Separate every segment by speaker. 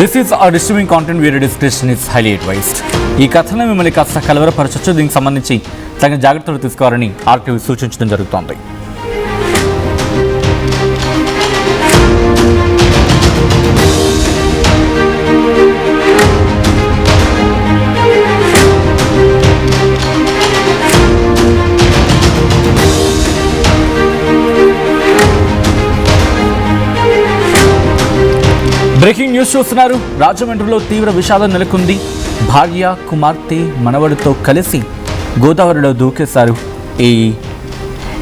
Speaker 1: This is our disturbing content where discussion is highly advised. ఈ కథను మిమ్మల్ని కాస్త కలవరపరచొచ్చు. దీనికి సంబంధించి తగిన జాగ్రత్తలు తీసుకోవాలని ఆర్టీవీ సూచించడం జరుగుతోంది. బ్రేకింగ్ న్యూస్ చూస్తున్నారు. రాజమండ్రిలో తీవ్ర విషాదం నెలకొంది. భార్య, కుమార్తె, మనవడితో కలిసి గోదావరిలో దూకేశారు.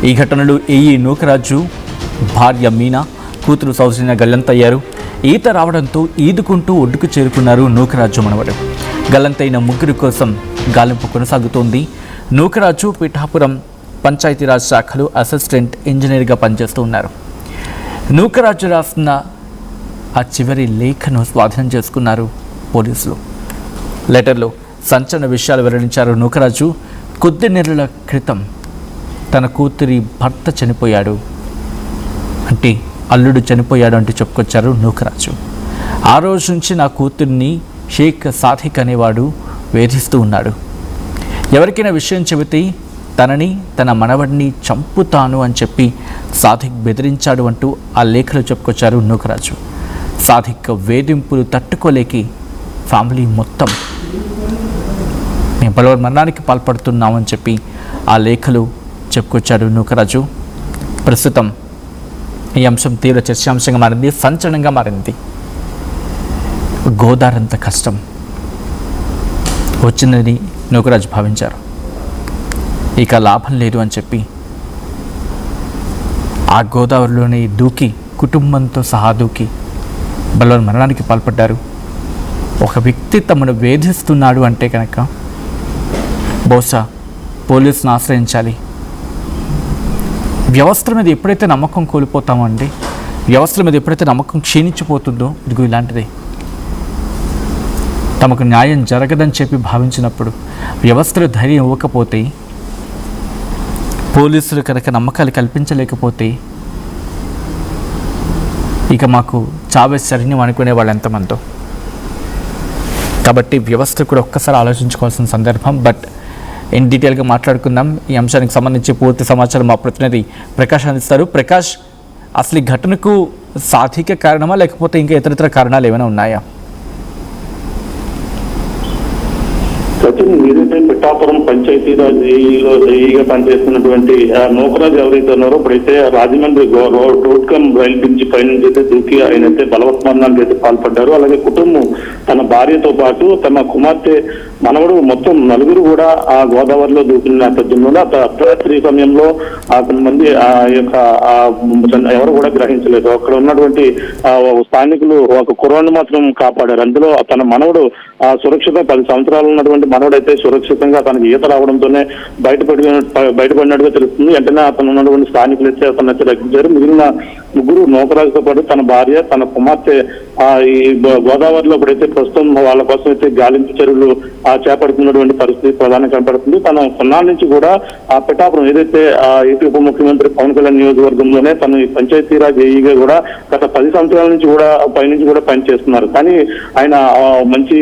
Speaker 1: ఈ ఘటనలో ఏఈ నూకరాజు, భార్య మీనా, కూతురు సౌజన్య గల్లంతయ్యారు. ఈత రావడంతో ఈదుకుంటూ ఒడ్డుకు చేరుకున్నారు నూకరాజు మనవడు. గల్లంతైన ముగ్గురు కోసం గాలింపు కొనసాగుతోంది. నూకరాజు పిఠాపురం పంచాయతీరాజ్ శాఖలో అసిస్టెంట్ ఇంజనీర్గా పనిచేస్తూ ఉన్నారు. నూకరాజు రాసిన ఆ చివరి లేఖను స్వాధీనం చేసుకున్నారు పోలీసులు. లెటర్లో సంచలన విషయాలు వెల్లడించారు నూకరాజు. కొద్ది నెలల క్రితం తన కూతురి భర్త చనిపోయాడు అంటే అల్లుడు చనిపోయాడు అంటూ చెప్పుకొచ్చారు నూకరాజు. ఆ రోజు నుంచి నా కూతుర్ని షేక్ సాధిక్ అనేవాడు వేధిస్తూ ఉన్నాడు. ఎవరికైనా విషయం చెబితే తనని, తన మనవడిని చంపుతాను అని చెప్పి సాధిక్ బెదిరించాడు అంటూ ఆ లేఖలో చెప్పుకొచ్చారు నూకరాజు. సాధిక్ వేధింపులు తట్టుకోలేకి ఫ్యామిలీ మొత్తం మేము పలువురు మరణానికి పాల్పడుతున్నామని చెప్పి ఆ లేఖలు చెప్పుకొచ్చాడు నూకరాజు. ప్రస్తుతం ఈ అంశం తీవ్ర చర్చాంశంగా మారింది, సంచలనంగా మారింది. గోదావరంత కష్టం వచ్చిందని నూకరాజు భావించారు. ఇక లాభం లేదు అని చెప్పి ఆ గోదావరిలోనే దూకి, కుటుంబంతో సహా దూకి బలవన్ మరణానికి పాల్పడ్డారు. ఒక వ్యక్తి తమను వేధిస్తున్నాడు అంటే కనుక బహుశా పోలీసును ఆశ్రయించాలి. వ్యవస్థల మీద ఎప్పుడైతే నమ్మకం కోల్పోతామో అండి, వ్యవస్థల మీద ఎప్పుడైతే నమ్మకం క్షీణించిపోతుందో ఇదిగో ఇలాంటిదే. తమకు న్యాయం జరగదని చెప్పి భావించినప్పుడు వ్యవస్థలు ధైర్యం ఇవ్వకపోతే, పోలీసులు కనుక నమ్మకాలు కల్పించలేకపోతే ఇక మాకు చావే శరణ్యం అనుకునే వాళ్ళు ఎంతమందో. కాబట్టి వ్యవస్థ కూడా ఒక్కసారి ఆలోచించుకోవాల్సిన సందర్భం. బట్ ఇన్ డీటెయిల్గా మాట్లాడుకుందాం. ఈ అంశానికి సంబంధించి పూర్తి సమాచారం మా ప్రతినిధి ప్రకాష్ అందిస్తారు. ప్రకాష్, అసలు ఈ ఘటనకు సాధిక కారణమా లేకపోతే ఇంకా ఇతరితర కారణాలు ఏమైనా ఉన్నాయా?
Speaker 2: సచిన్, ఏదైతే పిఠాపురం పంచాయతీరాజ్ ఏఈగా పనిచేస్తున్నటువంటి నూకరాజు ఎవరైతే ఉన్నారో ఇప్పుడైతే Rajahmundry road cum rail bridge పై నుంచి అయితే దూకి ఆయనైతే బలవత్మరణానికి అయితే పాల్పడ్డారు. అలాగే కుటుంబం, తన భార్యతో పాటు తన కుమార్తె, మనవడు, మొత్తం నలుగురు కూడా ఆ గోదావరిలో దూకిన నేపథ్యంలో అర్ధరాత్రి సమయంలో కొంతమంది ఆ యొక్క ఎవరు కూడా గ్రహించలేదు. అక్కడ ఉన్నటువంటి స్థానికులు ఒక కుర్రాన్ని మాత్రం కాపాడారు. అందులో తన మనవడు సురక్షిత 10 సంవత్సరాలు ఉన్నటువంటి మనవడైతే సురక్షితంగా తనకి ఈత రావడంతోనే బయటపడినట్టుగా తెలుస్తుంది. వెంటనే అతను ఉన్నటువంటి స్థానికులు అయితే అతను అయితే రక్షించారు. మిగిలిన ముగ్గురు నూకరాజుతో పాటు తన భార్య, తన కుమార్తె ఈ గోదావరిలో ఇప్పుడైతే ప్రస్తుతం వాళ్ళ కోసం అయితే గాలింపు చర్యలు చేపడుతున్నటువంటి పరిస్థితి ప్రధానంగా కనపడుతుంది. తను కొన్నాళ్ళ నుంచి కూడా ఆ పిఠాపురం ఏదైతే ఏపీ ఉప ముఖ్యమంత్రి పవన్ కళ్యాణ్ నియోజకవర్గంలోనే తను ఈ పంచాయతీరాజ్ ఏఈగా కూడా గత 10 సంవత్సరాల నుంచి కూడా పైనుంచి కూడా పనిచేస్తున్నారు. కానీ ఆయన మంచి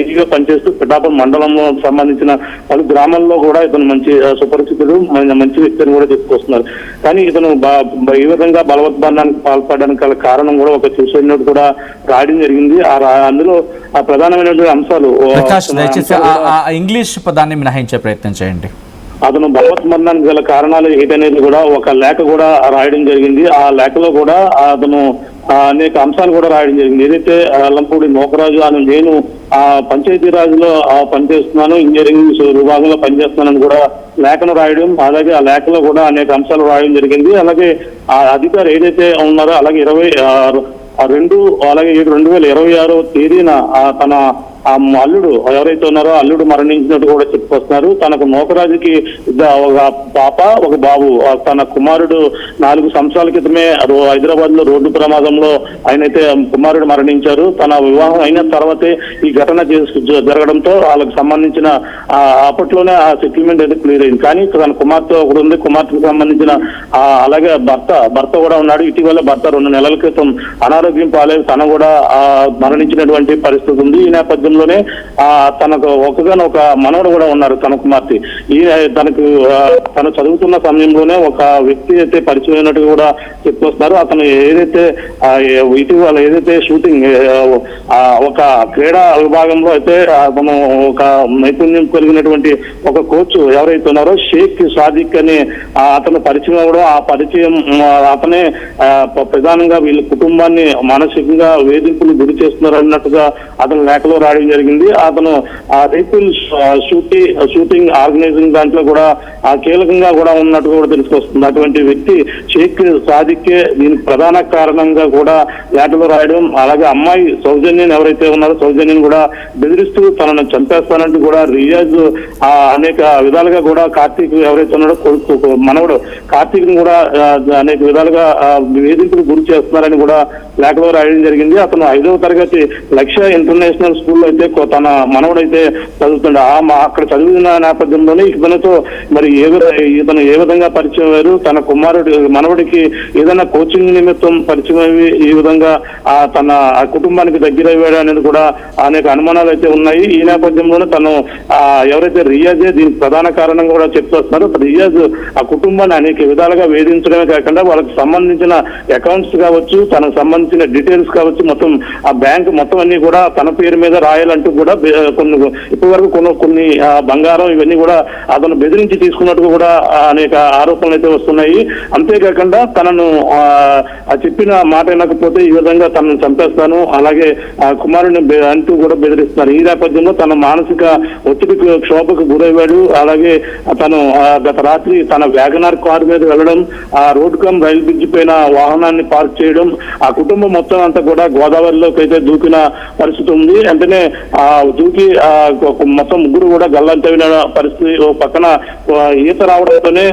Speaker 2: ఏఈగా పనిచేస్తూ పిఠాపురం మండలంలో సంబంధించిన పలు గ్రామాల్లో కూడా ఇతను మంచి సుపరిచితుడు, మంచి వ్యక్తిని కూడా చెప్పుకొస్తున్నారు. కానీ ఇతను ఈ విధంగా బలవత్మరణానికి పాల్పడడానికి గల కారణం కూడా ఒక సూసైడ్ నోట్ కూడా రాయడం జరిగింది. అందులో ఆ ప్రధానమైనటువంటి అంశాలు
Speaker 1: ఇంగ్లీష్ పదాన్ని మినహాయించే ప్రయత్నం చేయండి.
Speaker 2: అతను బలవత్మరణానికి గల కారణాలు ఏంటనేది కూడా ఒక లేఖ కూడా రాయడం జరిగింది. ఆ లేఖలో కూడా అతను అనేక అంశాలు కూడా రాయడం జరిగింది. ఏదైతే అల్లంపూడి నూకరాజు అని నేను ఆ పంచాయతీరాజ్లో పనిచేస్తున్నాను, ఇంజనీరింగ్ విభాగంలో పనిచేస్తున్నానని కూడా లేఖను రాయడం, అలాగే ఆ లేఖలో కూడా అనేక అంశాలు రాయడం జరిగింది. అలాగే ఆ అధికారి ఏదైతే ఉన్నారో అలాగే 22/7/2026 తేదీన తన ఆ అల్లుడు ఎవరైతే ఉన్నారో అల్లుడు మరణించినట్టు కూడా చెప్పుకొస్తున్నారు. తనకు నూకరాజుకి ఒక పాప ఒక బాబు. తన కుమారుడు 4 సంవత్సరాల క్రితమే హైదరాబాద్ లో రోడ్డు ప్రమాదంలో ఆయనైతే కుమారుడు మరణించారు. తన వివాహం అయిన తర్వాతే ఈ ఘటన జరగడంతో వాళ్ళకి సంబంధించిన అప్పట్లోనే ఆ సెటిల్మెంట్ అయితే క్లియర్ అయింది. కానీ తన కుమార్తె ఒకటి ఉంది. కుమార్తెకు సంబంధించిన అలాగే భర్త కూడా ఉన్నాడు. ఇటీవల భర్త 2 నెలల క్రితం అనారోగ్యం పాలై తన కూడా మరణించినటువంటి పరిస్థితి ఉంది. ఈ నేపథ్యంలోనే తనకు ఒక మనవడు కూడా ఉన్నారు తన కుమార్తె. తను చదువుతున్న సమయంలోనే ఒక వ్యక్తి అయితే పరిచయం అయినట్టు కూడా చెప్పుకొస్తున్నారు. అతను ఇటీవల షూటింగ్ ఒక క్రీడా విభాగంలో అయితే అతను ఒక నైపుణ్యం కలిగినటువంటి ఒక కోచ్ ఎవరైతే ఉన్నారో షేక్ సాదిక్ అని అతను పరిచయం అవ్వడం, ఆ పరిచయం అతనే ప్రధానంగా వీళ్ళ కుటుంబాన్ని మానసికంగా వేధింపులు గురి చేస్తున్నారు అన్నట్టుగా అతను లేఖలో రాయడం జరిగింది. అతను ఆ రైఫిల్ షూటింగ్ ఆర్గనైజింగ్ దాంట్లో కూడా కీలకంగా కూడా ఉన్నట్టు కూడా తెలుసుకొస్తుంది. అటువంటి వ్యక్తి షేక్ సాదిక్కే దీనికి ప్రధాన కారణంగా కూడా లేఖలో రాయడం, అలాగే అమ్మాయి సౌజన్యని ఎవరైతే ఉన్నారో సౌజన్యని కూడా బెదిరిస్తూ తనను చంపేస్తానంటూ కూడా రియాజ్ అనేక విధాలుగా కూడా కార్తీక్ ఎవరైతే ఉన్నాడో మనవడు కార్తీక్ ని కూడా అనేక విధాలుగా వేధింపులు గురి చేస్తున్నారని కూడా లేఖలో రాయడం జరిగింది. అతను 5వ తరగతి లక్ష్య ఇంటర్నేషనల్ స్కూల్లో అయితే తన మనవడైతే చదువుతుండే. అక్కడ చదివిన నేపథ్యంలోనే ఇతనితో మరి ఇతను ఏ విధంగా పరిచయం అయ్యారు, తన మనవడికి ఏదైనా కోచింగ్ నిమిత్తం పరిచయం అయ్యి ఈ విధంగా తన కుటుంబానికి దగ్గర అయ్యాడు అనేది కూడా అనేక అనుమానాలు అయితే ఉన్నాయి. ఈ నేపథ్యంలోనే తను ఎవరైతే రియాజే దీనికి ప్రధాన కారణంగా కూడా చెప్తున్నారో రియాజ్ ఆ కుటుంబాన్ని అనేక విధాలుగా వేధించడమే కాకుండా వాళ్ళకి సంబంధించిన అకౌంట్స్ కావచ్చు, తనకు సంబంధించిన డీటెయిల్స్ కావచ్చు, మొత్తం ఆ బ్యాంక్ మొత్తం అన్ని కూడా తన పేరు మీద రాయాలంటూ కూడా ఇప్పటి వరకు కొన్ని బంగారం ఇవన్నీ కూడా అతను బెదిరించి తీసుకున్నట్టు కూడా అనేక ఆరోపణలు అయితే వస్తున్నాయి. అంతేకాకుండా తనను చెప్పిన మాట వినకపోతే ఈ విధంగా తనను చంపేస్తాను, అలాగే కుమారుని అంటూ కూడా బెదిరిస్తున్నారు. ఈ నేపథ్యంలో తన మానసిక ఒత్తిడికి క్షోభకు గురయ్యాడు. అలాగే తను గత రాత్రి తన వ్యాగనార్ కారు మీద వెళ్ళడం, ఆ రోడ్డు కమ్ రైలు బ్రిడ్జి పైన వాహనాన్ని పార్క్ చేయడం, ఆ కుటుంబం మొత్తం అంతా కూడా గోదావరిలోకి అయితే దూకిన పరిస్థితి ఉంది. వెంటనే దూకి మొత్తం ముగ్గురు కూడా గల్లంతైన పరిస్థితి. పక్కన ఈత రావడంతోనే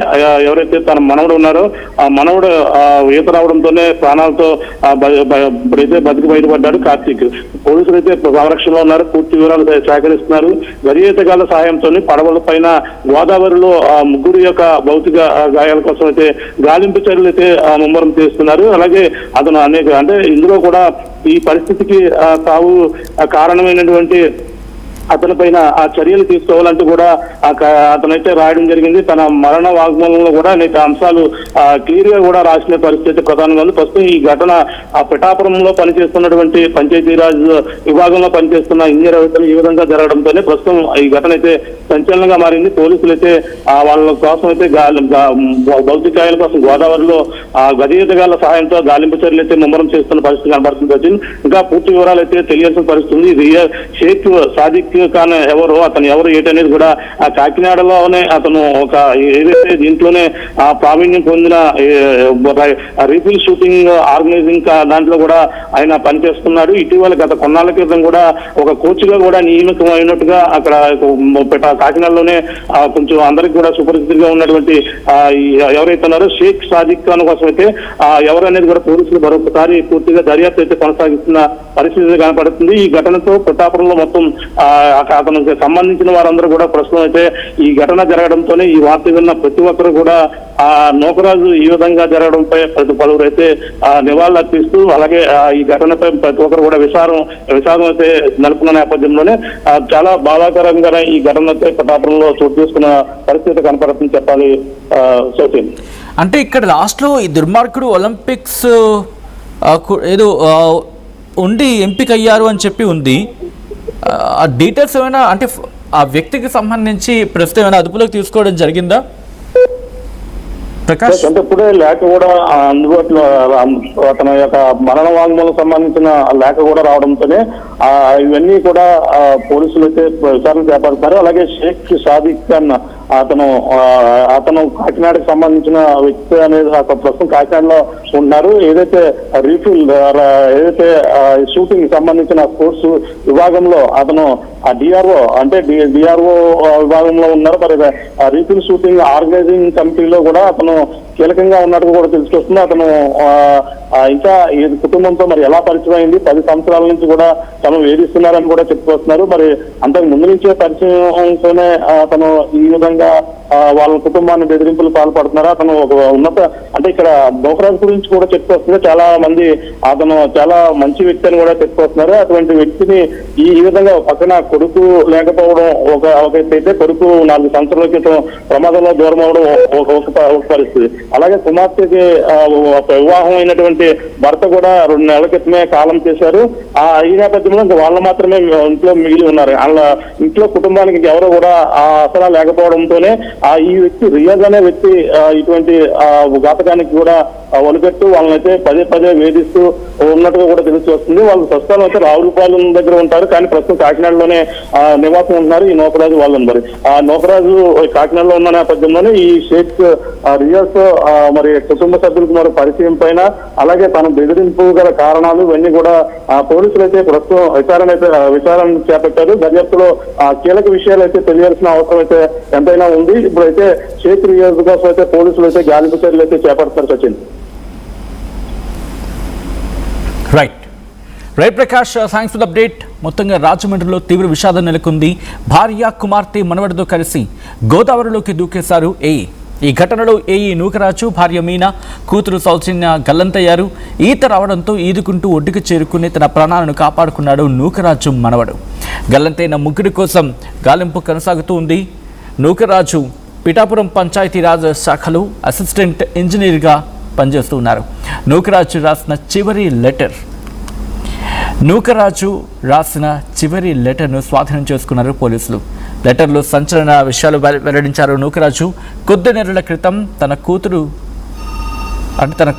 Speaker 2: ఎవరైతే తన మనవడు ఉన్నారో ఆ మనవడు ఈత రావడంతోనే ప్రాణాలతో ఇప్పుడైతే బతికి బయటపడ్డాడు కార్తీక్. పోలీసులు అయితే సంరక్షణలో ఉన్నారు, పూర్తి వివరాలు సేకరిస్తున్నారు. గరియేతగాళ్ల సాయంతో పడవల పైన గోదావరిలో ముగ్గురు యొక్క భౌతిక గాయాల కోసం అయితే గాలింపు చర్యలు అయితే ముమ్మరం చేస్తున్నారు. అలాగే అతను అంటే ఇందులో కూడా ఈ పరిస్థితికి కారణమైనటువంటి అతని పైన ఆ చర్యలు తీసుకోవాలంటూ కూడా అతనైతే రాయడం జరిగింది. తన మరణ వాగ్మూలంలో కూడా అనేక అంశాలు క్లియర్ గా కూడా రాసిన పరిస్థితి ప్రధానంగా ఉంది. ప్రస్తుతం ఈ ఘటన ఆ పిఠాపురంలో పనిచేస్తున్నటువంటి పంచాయతీరాజ్ విభాగంలో పనిచేస్తున్న ఇంజనీర్ అవతలు ఈ విధంగా జరగడంతోనే ప్రస్తుతం ఈ ఘటన అయితే సంచలనంగా మారింది. పోలీసులు అయితే వాళ్ళ కోసం అయితే భౌతికాయాల కోసం గోదావరిలో గదియతగాళ్ల సహాయంతో గాలింపు చర్యలు అయితే ముమ్మరం చేస్తున్న పరిస్థితి కనబడుతుంది. ఇంకా పూర్తి వివరాలు అయితే తెలియాల్సిన పరిస్థితి ఉంది. షేక్ సాదిక్ ఖాన్ అతను ఎవరు ఏంటనేది కూడా ఆ కాకినాడలోనే అతను ఒక ఏదైతే దీంట్లోనే ప్రావీణ్యం పొందిన రీఫిల్ షూటింగ్ ఆర్గనైజింగ్ దాంట్లో కూడా ఆయన పనిచేస్తున్నాడు. ఇటీవల గత కొన్నాళ్ళ క్రితం కూడా ఒక కోచ్ గా కూడా నియమితం అయినట్టుగా అక్కడ కాకినాడలోనే కొంచెం అందరికి కూడా సుపరిచితంగా ఉన్నటువంటి ఎవరైతే ఉన్నారో షేక్ సాదిక్ ఖాన్ కోసం అయితే ఎవరు అనేది కూడా పోలీసులు మరొకసారి పూర్తిగా దర్యాప్తు అయితే కొనసాగిస్తున్న పరిస్థితి కనపడుతుంది. ఈ ఘటనతో పిఠాపురంలో మొత్తం అతనికి సంబంధించిన వారందరూ కూడా ప్రస్తుతం అయితే ఈ ఘటన జరగడంతోనే ఈ వార్త విన్న ప్రతి ఒక్కరు కూడా ఆ నూకరాజు ఈ విధంగా జరగడంపై పలువురు అయితే నివాళులు అర్పిస్తూ అలాగే ఈ ఘటనపై ప్రతి ఒక్కరు కూడా విషాదం అయితే నెలకొన్న నేపథ్యంలోనే చాలా బాధాకరంగా ఈ ఘటనపై పిఠాపురంలో చోటు చేసుకున్న పరిస్థితి కనపడుతుంది చెప్పాలి. సోషల్
Speaker 1: అంటే ఇక్కడ లాస్ట్లో ఈ దుర్మార్గుడు ఒలింపిక్స్ ఏదో ఉండి ఎంపిక అయ్యారు అని చెప్పి ఉంది. ఆ డీటెయిల్స్ ఏమైనా అంటే ఆ వ్యక్తికి సంబంధించి ప్రస్తుతం ఏమైనా అదుపులోకి తీసుకోవడం జరిగిందా ప్రకాష్?
Speaker 2: అంటే ఇప్పుడే లేఖ కూడా అందుబాటులో అతని యొక్క మరణ వాంగ్మూలం సంబంధించిన లేఖ కూడా రావడంతోనే ఇవన్నీ కూడా పోలీసులు అయితే విచారణ చేపడతారు. అలాగే షేక్ సాదిక్ ఖాన్ అతను కాకినాడకు సంబంధించిన వ్యక్తి అనేది ప్రస్తుతం కాకినాడలో ఉన్నారు. ఏదైతే రీఫిల్ ఏదైతే షూటింగ్ సంబంధించిన స్పోర్ట్స్ విభాగంలో అతను డిఆర్ఓ అంటే డిఆర్ఓ విభాగంలో ఉన్నారు. మరి రీఫిల్ షూటింగ్ ఆర్గనైజింగ్ కమిటీలో కూడా అతను కీలకంగా ఉన్నట్టు కూడా తెలుసుకొస్తుంది. అతను ఇంకా ఈ కుటుంబంతో మరి ఎలా పరిచయం అయింది, 10 సంవత్సరాల నుంచి కూడా తను వేధిస్తున్నారని కూడా చెప్పుకొస్తున్నారు. మరి అంతకు ముందు నుంచే పరిచయంతోనే అతను ఈ విధంగా వాళ్ళ కుటుంబాన్ని బెదిరింపులు పాల్పడుతున్నారు. అతను ఒక ఉన్నత అంటే ఇక్కడ నూకరాజు గురించి కూడా చెప్పుకొస్తుంది. చాలా మంది అతను చాలా మంచి వ్యక్తి అని కూడా చెప్పుకొస్తున్నారు. అటువంటి వ్యక్తిని ఈ విధంగా పక్కన కొడుకు లేకపోవడం ఒక అయితే కొడుకు 4 సంవత్సరాల క్రితం ప్రమాదంలో దూరం అవడం ఒక పరిస్థితి. అలాగే కుమార్తెకి వివాహం అయినటువంటి భర్త కూడా 2 నెలల క్రితమే కాలం చేశారు. ఈ నేపథ్యంలో ఇంకా వాళ్ళు మాత్రమే ఇంట్లో మిగిలి ఉన్నారు. వాళ్ళ ఇంట్లో కుటుంబానికి ఎవరు కూడా ఆసరా లేకపోవడంతోనే ఈ వ్యక్తి రియాజ్ అనే వ్యక్తి ఇటువంటి ఘాతకానికి కూడా వలిపెట్టు వాళ్ళనైతే పదే వేధిస్తూ ఉన్నట్టుగా కూడా తెలిసి వస్తుంది. వాళ్ళు ప్రస్తుతం అయితే రావులపాలెం దగ్గర ఉంటారు, కానీ ప్రస్తుతం కాకినాడలోనే నివాసం ఉంటున్నారు ఈ నూకరాజు వాళ్ళని. మరి నూకరాజు కాకినాడలో ఉన్న నేపథ్యంలోనే ఈ షేక్ రియాజ్ మరి కుటుంబ సభ్యులకు మరి పరిచయం పైన అలాగే తన బెదిరింపు గల కారణాలు ఇవన్నీ కూడా పోలీసులు అయితే ప్రస్తుతం విచారణ చేపట్టారు. దర్యాప్తులో కీలక విషయాలు అయితే తెలియాల్సిన అవసరం అయితే ఎంతైనా ఉంది. ఇప్పుడైతే షేక్ రియాజ్ కోసం అయితే పోలీసులు అయితే గాలింపు చర్యలు అయితే చేపడతారు. Sachin.
Speaker 1: Right Prakash, thanks for the update. మొత్తంగా రాజమండ్రిలో తీవ్ర విషాదం నెలకొంది. భార్య కుమార్తె మనవడితో కలిసి గోదావరిలోకి దూకేశారు ఏఈ. ఈ ఘటనలో ఏఈ నూకరాజు, భార్య మీనా, కూతురు సౌజన్య గల్లంతయ్యారు. ఈత రావడంతో ఈదుకుంటూ ఒడ్డుకు చేరుకుని తన ప్రాణాలను కాపాడుకున్నాడు నూకరాజు మనవడు. గల్లంతైన ముగ్గురి కోసం గాలింపు కొనసాగుతూ ఉంది. నూకరాజు పిఠాపురం పంచాయతీరాజ్ శాఖలో అసిస్టెంట్ ఇంజనీర్గా పనిచేస్తూ ఉన్నారు. నూకరాజు రాసిన చివరి లెటర్ను స్వాధీనం చేసుకున్నారు పోలీసులు. లెటర్లో సంచలన విషయాలు వెల్లడించారు నూకరాజు. కొద్ది నెలల క్రితం తన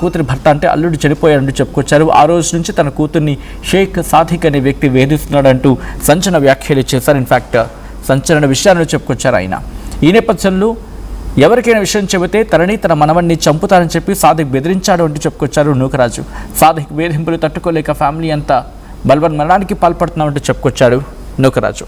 Speaker 1: కూతురి భర్త అంటే అల్లుడు చనిపోయాడంటూ చెప్పుకొచ్చారు. ఆ రోజు నుంచి తన కూతుర్ని షేక్ సాదిక్ అనే వ్యక్తి వేధిస్తున్నాడంటూ సంచలన వ్యాఖ్యలు చేశారు. ఇన్ఫాక్ట్ సంచలన విషయాలను చెప్పుకొచ్చారు ఆయన. ఈ నేపథ్యంలో ఎవరికైనా విషయం చెబితే తనని తన మనవణ్ణి చంపుతారని చెప్పి సాదిక్ బెదిరించాడు అంటూ చెప్పుకొచ్చారు నూకరాజు. సాదిక్ వేధింపులు తట్టుకోలేక ఫ్యామిలీ అంతా బల్వన్ మరణానికి పాల్పడుతున్నామంటూ చెప్పుకొచ్చాడు నూకరాజు.